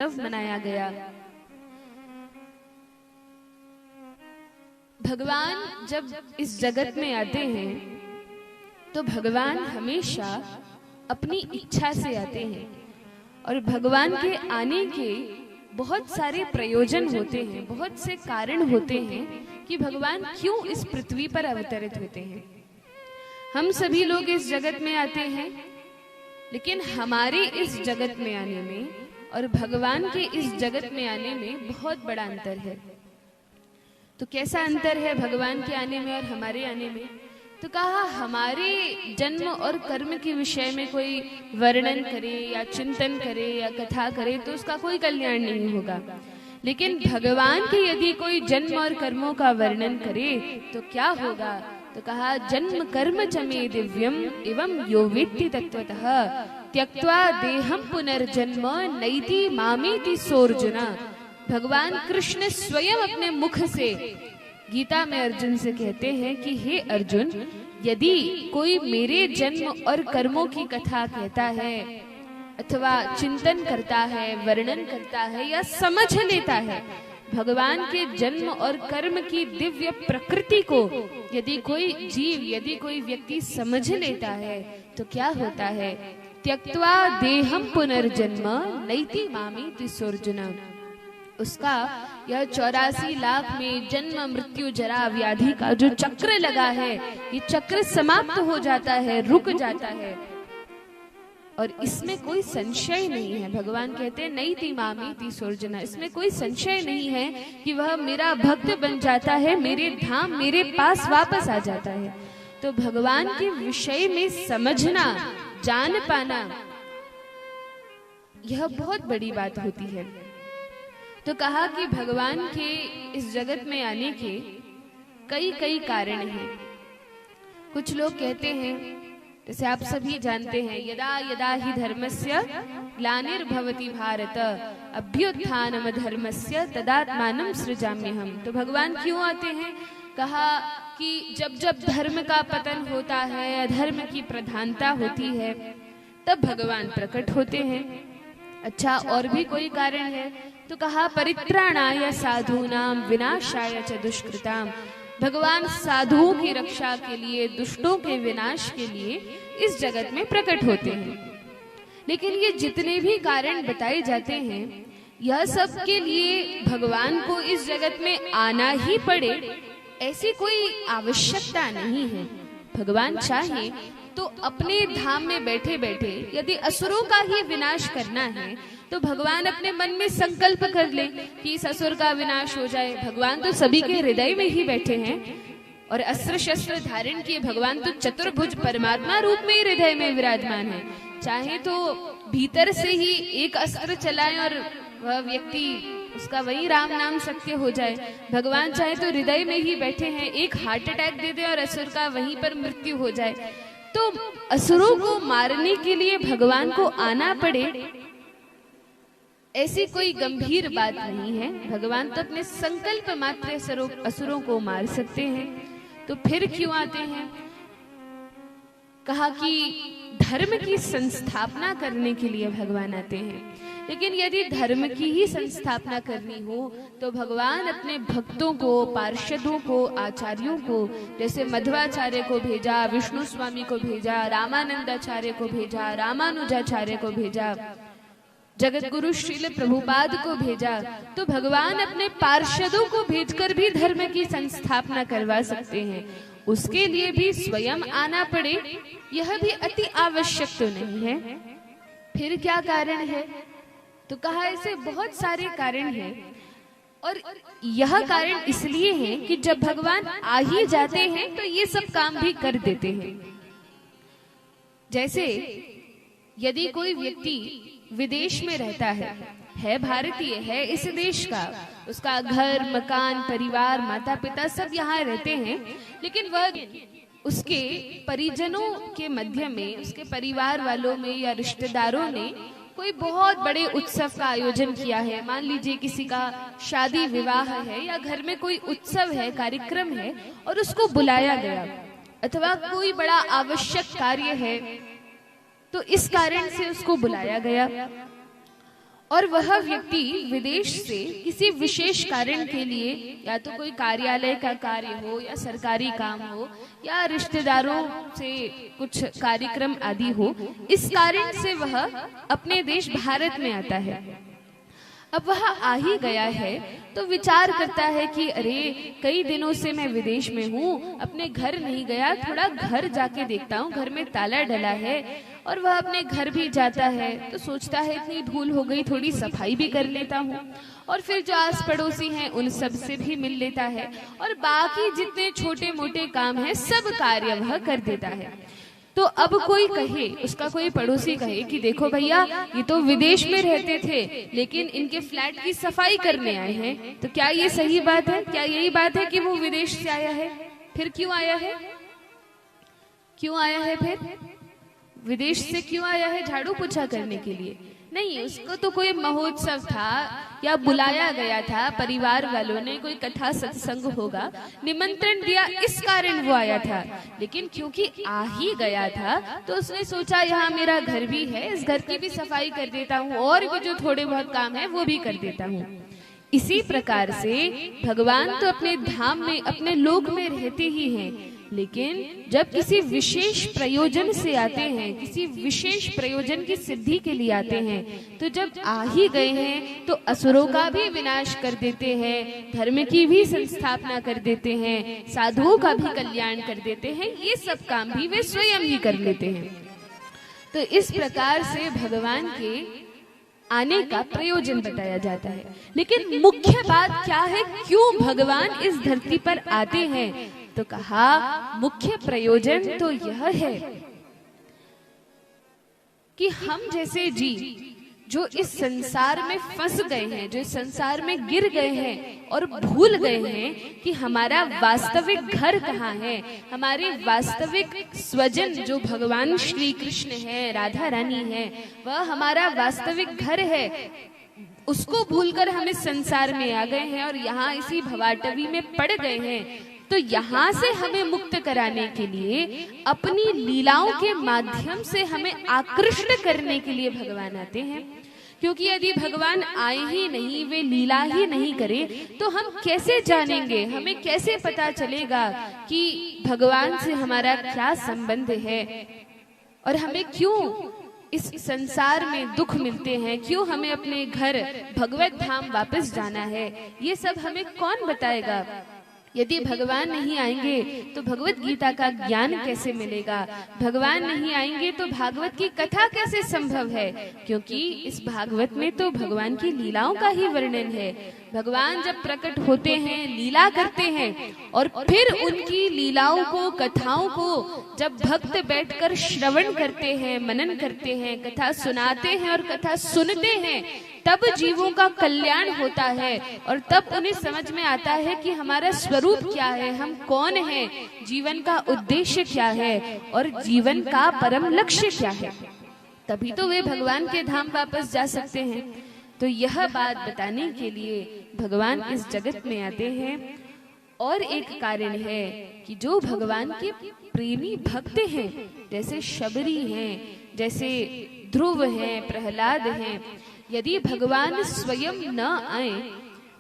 मनाया गया। भगवान जब इस जगत में आते हैं तो भगवान हमेशा अपनी इच्छा से आते हैं और भगवान के आने के बहुत सारे प्रयोजन होते हैं, बहुत से कारण होते हैं कि भगवान क्यों इस पृथ्वी पर अवतरित होते हैं। हम सभी लोग इस जगत में आते हैं, लेकिन हमारे इस जगत में आने में और भगवान के इस जगत में आने में बहुत बड़ा अंतर है। तो कैसा अंतर है भगवान के आने में और हमारे आने में? तो कहा हमारे जन्म और कर्म के विषय में कोई वर्णन करे या चिंतन करे या कथा करे तो उसका कोई कल्याण नहीं होगा, लेकिन भगवान के यदि कोई जन्म और कर्मों का वर्णन करे तो क्या होगा? तो कहा जन्म कर्म च मे दिव्यम एवं यो वेत्ति तत्वतः त्यक्त्वा देहं पुनर्जन्म नैति मामेति सोऽर्जुन। भगवान कृष्ण स्वयं अपने मुख से गीता में अर्जुन से कहते हैं कि हे अर्जुन, यदि कोई मेरे जन्म और कर्मों की कथा कहता है अथवा चिंतन करता है, वर्णन करता है या समझ लेता है, भगवान के जन्म और कर्म की दिव्य प्रकृति को यदि कोई जीव, यदि कोई व्यक्ति समझ लेता है तो क्या होता है? त्यक्त्वा देहं पुनर्जन्म नैति मामेति सोऽर्जुन। उसका यह 84 लाख में जन्म मृत्यु जरा व्याधि का जो चक्र लगा है, ये चक्र समाप्त हो जाता है, रुक जाता है और इसमें कोई संशय नहीं है। भगवान कहते हैं नैति मामेति सोऽर्जुन, इसमें कोई संशय नहीं है कि वह मेरा भक्त बन जाता है, मेरे धाम मेरे पास वापस आ जाता है। तो भगवान के विषय में समझना, जान पाना, यह बहुत बड़ी बात होती है। तो कहा कि भगवान के इस जगत में आने के कई कई कारण हैं। कुछ लोग कहते हैं, जैसे आप सभी जानते हैं, यदा यदा ही धर्मस्य ग्लानिर्भवति भारत अभ्युत्थानम धर्मस्य तदात्मानं सृजाम्यहम्। तो भगवान क्यों आते हैं? कहा कि जब जब धर्म का पतन होता है या धर्म की प्रधानता होती है तब भगवान प्रकट होते हैं। अच्छा, और भी कोई कारण है? तो कहा परित्राणाय साधूनां विनाशाय च दुष्कृताम्। भगवान साधुओं की रक्षा के लिए, दुष्टों के विनाश के लिए इस जगत में प्रकट होते हैं। लेकिन ये जितने भी कारण बताए जाते हैं, यह सब के लिए भगवान को इस जगत में आना ही पड़े ऐसी कोई आवश्यकता नहीं है। भगवान चाहे तो अपने धाम में बैठे बैठे यदि असुरों का ही विनाश करना है तो भगवान अपने मन में संकल्प कर ले कि इस असुर का विनाश हो जाए। भगवान तो सभी के हृदय में ही बैठे हैं और अस्त्र शस्त्र धारण किए भगवान तो चतुर्भुज परमात्मा रूप में ही हृदय में विराजमान है। चाहे तो भीतर से ही एक अस्त्र चलाएं और वह व्यक्ति, उसका वही राम नाम सत्य हो जाए। भगवान चाहे तो हृदय में ही बैठे हैं, एक हार्ट अटैक दे दे और असुर का वहीं पर मृत्यु हो जाए। तो असुरों को मारने के लिए भगवान को आना पड़े ऐसी कोई गंभीर बात नहीं है। भगवान तो अपने संकल्प मात्र असुरों को मार सकते हैं। तो फिर क्यों आते हैं? कहा कि धर्म की संस्थापना करने के लिए भगवान आते हैं। लेकिन यदि धर्म की ही संस्थापना करनी हो तो भगवान अपने भक्तों को, पार्षदों को, आचार्यों को, जैसे मध्वाचार्य को भेजा, विष्णु स्वामी को भेजा, रामानंदाचार्य को भेजा, रामानुजाचार्य को भेजा, जगत गुरु श्रील प्रभुपाद को भेजा, तो भगवान अपने पार्षदों को भेजकर भी धर्म की संस्थापना करवा सकते हैं। उसके लिए भी स्वयं आना पड़े यह भी अति आवश्यक तो नहीं है। फिर क्या कारण है? तो कहा ऐसे बहुत सारे कारण हैं और यह कारण इसलिए है कि जब भगवान आ ही जाते हैं तो ये सब काम भी कर देते हैं। जैसे यदि कोई व्यक्ति विदेश में रहता है भारतीय है, इस देश का, उसका घर मकान परिवार माता पिता सब यहाँ रहते हैं, लेकिन वह उसके परिजनों के मध्य में, उसके परिवार वालों में या रिश्तेदारों ने कोई बहुत बड़े उत्सव का आयोजन किया है। मान लीजिए किसी का शादी विवाह है या घर में कोई उत्सव है, कार्यक्रम है और उसको बुलाया गया, अथवा कोई बड़ा आवश्यक कार्य है तो इस कारण से उसको बुलाया गया और वह व्यक्ति विदेश से किसी विशेष कारण के लिए, या तो कोई कार्यालय का कार्य हो या सरकारी काम हो या रिश्तेदारों से कुछ कार्यक्रम आदि हो, इस कारण से वह अपने देश भारत में आता है। अब वह आ ही गया है तो विचार करता है कि अरे कई दिनों से मैं विदेश में हूँ, अपने घर नहीं गया, थोड़ा घर जाके देखता हूँ, घर में ताला डला है। और वह अपने घर भी जाता है तो सोचता है इतनी धूल हो गई, थोड़ी सफाई भी कर लेता हूँ, और फिर जो आस पड़ोसी हैं उन सब से भी मिल लेता है, और बाकी जितने छोटे मोटे काम हैं सब कार्य वह कर देता है। तो अब कोई कहे, उसका कोई पड़ोसी कहे कि देखो भैया, ये तो विदेश में रहते थे लेकिन इनके फ्लैट की सफाई करने आए हैं, तो क्या ये सही बात है? क्या यही बात है कि वो विदेश से आया है? फिर क्यों आया है? क्यों आया है? फिर विदेश से क्यों आया है? झाड़ू पोछा करने के लिए? नहीं, उसको तो कोई महोत्सव था या बुलाया गया था, परिवार वालों ने कोई कथा सत्संग होगा, निमंत्रण दिया, इस कारण वो आया था। लेकिन क्योंकि आ ही गया था तो उसने सोचा यहाँ मेरा घर भी है, इस घर की भी सफाई कर देता हूँ और भी जो थोड़े बहुत काम है वो भी कर देता हूँ। इसी प्रकार से भगवान तो अपने धाम में, अपने लोक में रहते ही हैं, लेकिन जब किसी विशेष प्रयोजन से आते हैं, किसी विशेष प्रयोजन की सिद्धि के लिए आते हैं, तो जब आ ही गए हैं तो असुरों का भी विनाश कर देते हैं, धर्म की भी संस्थापना कर देते हैं, साधुओं का भी कल्याण कर देते हैं, ये सब काम भी वे स्वयं ही कर लेते हैं। तो इस प्रकार से भगवान के आने का प्रयोजन बताया जाता है। लेकिन मुख्य बात क्या है, क्यों भगवान इस धरती पर आते हैं? तो कहा मुख्य प्रयोजन तो यह है कि हम जैसे जी जो इस संसार में फंस गए हैं, जो इस संसार में गिर गए हैं और भूल गए हैं कि हमारा वास्तविक घर कहाँ है, हमारे वास्तविक स्वजन जो भगवान श्री कृष्ण है, राधा रानी है, वह हमारा वास्तविक घर है, उसको भूलकर हम इस संसार में आ गए हैं और यहाँ इसी भवाटवी में पड़ गए हैं। तो यहाँ से हमें मुक्त कराने के लिए, अपनी लीलाओं के माध्यम से हमें आकृष्ट करने के लिए भगवान आते हैं। क्योंकि यदि भगवान आए ही नहीं, वे लीला ही नहीं करें, तो हम कैसे जानेंगे, हमें कैसे पता चलेगा कि भगवान से हमारा क्या संबंध है और हमें क्यों इस संसार में दुख मिलते हैं, क्यों हमें अपने घर भगवत धाम वापस जाना है, ये सब हमें कौन बताएगा? यदि भगवान नहीं आएंगे तो भगवत गीता का ज्ञान कैसे मिलेगा? भगवान नहीं आएंगे तो भागवत की कथा कैसे संभव है? क्योंकि इस भागवत में तो भगवान की लीलाओं का ही वर्णन है। भगवान जब प्रकट होते हैं, लीला करते हैं, और फिर उनकी लीलाओं को, कथाओं को जब भक्त बैठकर श्रवण करते हैं, मनन करते हैं, कथा सुनाते हैं और कथा सुनते हैं, तब जीवों का कल्याण होता है और तब उन्हें समझ में आता है कि हमारा स्वरूप क्या है, हम कौन हैं, जीवन का उद्देश्य क्या है और जीवन का परम लक्ष्य क्या है। तभी तो वे भगवान के धाम वापस जा सकते हैं। तो यह बात बताने के लिए भगवान इस जगत में आते हैं। और एक कारण है कि जो भगवान के प्रेमी भक्त हैं, जैसे शबरी हैं, जैसे ध्रुव हैं, प्रहलाद हैं, यदि भगवान स्वयं न आए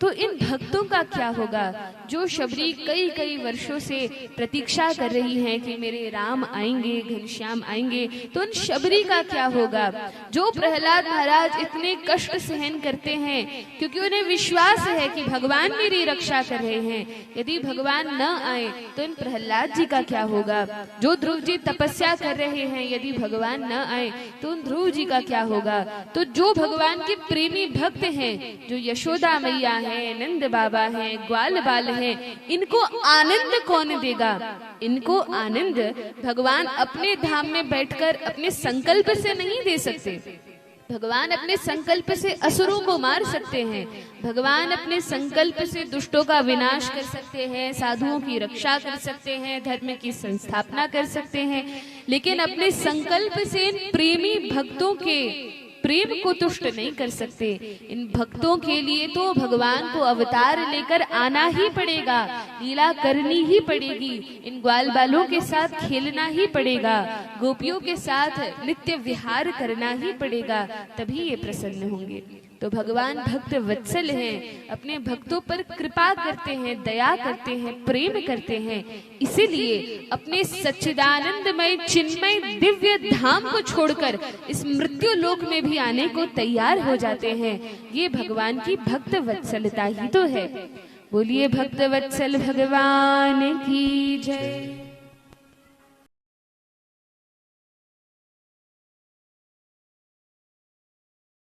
तो इन भक्तों का क्या होगा? जो शबरी कई कई वर्षों से प्रतीक्षा कर रही हैं कि मेरे राम आएंगे, घनश्याम आएंगे, तो उन शबरी का क्या होगा? जो प्रहलाद महाराज इतने कष्ट सहन करते हैं क्योंकि उन्हें विश्वास है कि भगवान मेरी रक्षा कर रहे हैं, यदि भगवान न आए तो इन प्रहलाद जी का क्या होगा? जो ध्रुव जी तपस्या कर रहे हैं, यदि भगवान न आए तो उन ध्रुव जी का क्या होगा? तो जो भगवान के प्रेमी भक्त हैं, जो यशोदा मैया है, नंद बाबा है, ग्वाल बाल है, इनको आनंद कौन देगा? इनको आनंद भगवान अपने धाम में बैठकर अपने संकल्प से नहीं दे सकते। भगवान अपने संकल्प से असुरों को मार सकते हैं, भगवान अपने संकल्प से दुष्टों का विनाश कर सकते हैं, साधुओं की रक्षा कर सकते हैं, धर्म की संस्थापना कर सकते हैं, लेकिन अपने संकल्प से इन प्रेमी भक्तों के प्रेम को तुष्ट नहीं कर सकते। इन भक्तों के लिए तो भगवान को अवतार लेकर आना ही पड़ेगा, लीला करनी ही पड़ेगी, इन ग्वाल बालों के साथ खेलना ही पड़ेगा, गोपियों के साथ नित्य विहार करना ही पड़ेगा, तभी ये प्रसन्न होंगे। तो भगवान भक्त वत्सल हैं, अपने भक्तों पर कृपा करते हैं, दया करते हैं, प्रेम करते हैं। इसीलिए अपने सच्चिदानंदमय चिन्मय दिव्य धाम को छोड़कर इस मृत्यु लोक में भी आने को तैयार हो जाते हैं। ये भगवान की भक्त वत्सलता ही तो है। बोलिए भक्त वत्सल भगवान की जय।